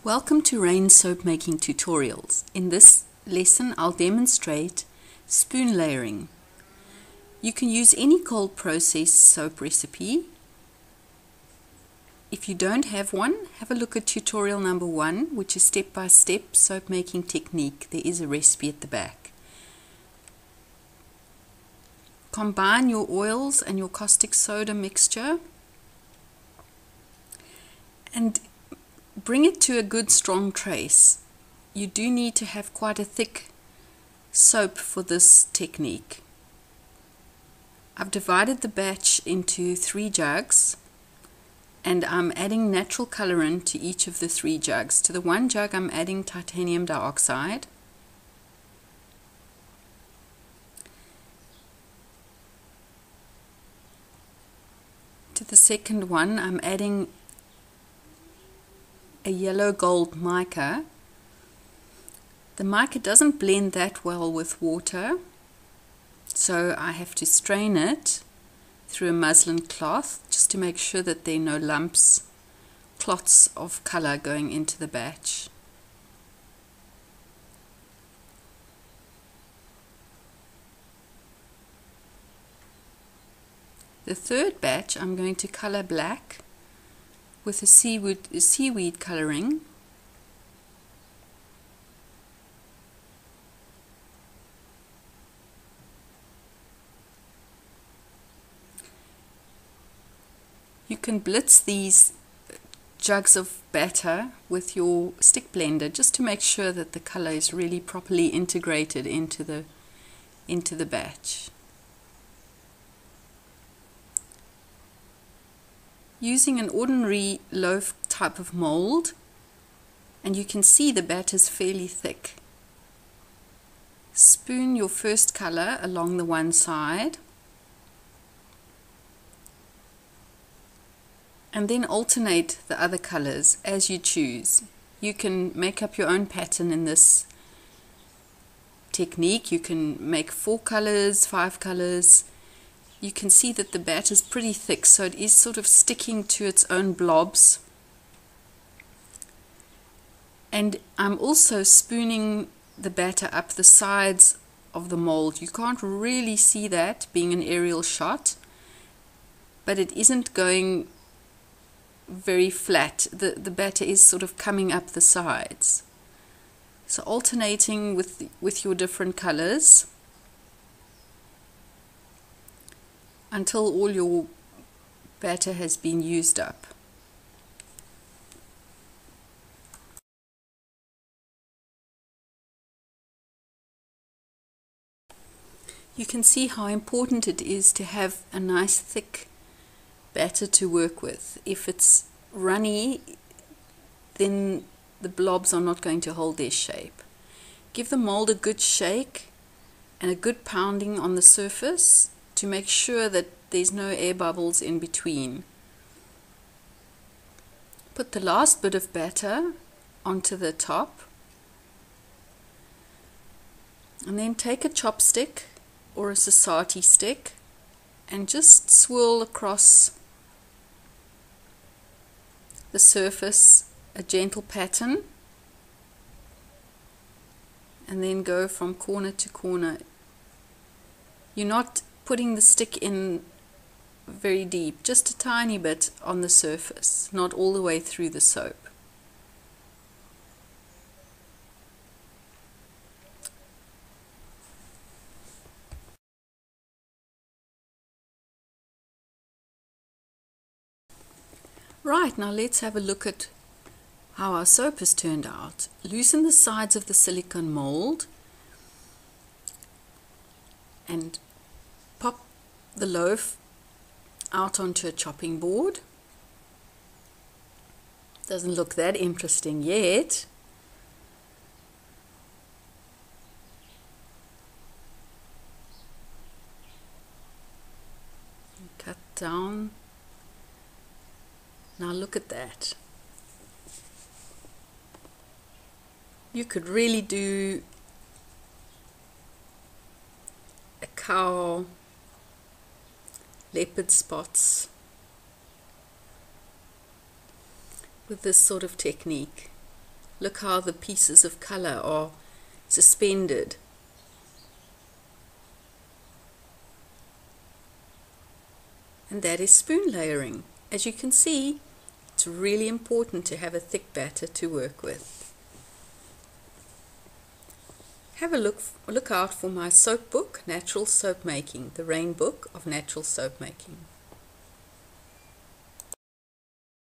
Welcome to Rain Soap Making Tutorials. In this lesson I'll demonstrate spoon layering. You can use any cold process soap recipe. If you don't have one, have a look at tutorial number 1, which is step-by-step soap making technique. There is a recipe at the back. Combine your oils and your caustic soda mixture and bring it to a good strong trace. You do need to have quite a thick soap for this technique. I've divided the batch into 3 jugs and I'm adding natural colorant to each of the 3 jugs. To the 1 jug I'm adding titanium dioxide. To the second one I'm adding a yellow gold mica. The mica doesn't blend that well with water, so I have to strain it through a muslin cloth just to make sure that there are no lumps, clots of color going into the batch. The third batch I'm going to color black with a seaweed coloring. You can blitz these jugs of batter with your stick blender just to make sure that the color is really properly integrated into the batch. Using an ordinary loaf type of mold, and you can see the batter is fairly thick. Spoon your first color along the one side and then alternate the other colors as you choose. You can make up your own pattern in this technique. You can make 4 colors, 5 colors. You can see that the batter is pretty thick, so it is sort of sticking to its own blobs. And I'm also spooning the batter up the sides of the mold. You can't really see that being an aerial shot, but it isn't going very flat. The batter is sort of coming up the sides. So alternating with your different colors until all your batter has been used up. You can see how important it is to have a nice thick batter to work with. If it's runny, then the blobs are not going to hold their shape. Give the mold a good shake and a good pounding on the surface to make sure that there's no air bubbles in between. Put the last bit of batter onto the top and then take a chopstick or a Sasati stick and just swirl across the surface a gentle pattern and then go from corner to corner. You're not putting the stick in very deep, just a tiny bit on the surface, not all the way through the soap. Right, now let's have a look at how our soap has turned out. Loosen the sides of the silicone mold and pop the loaf out onto a chopping board. Doesn't look that interesting yet. Cut down. Now look at that. You could really do a cow, leopard spots with this sort of technique. Look how the pieces of color are suspended. And that is spoon layering. As you can see, it's really important to have a thick batter to work with. Have a look out for my soap book, Natural Soap Making, the Rain Book of Natural Soap Making.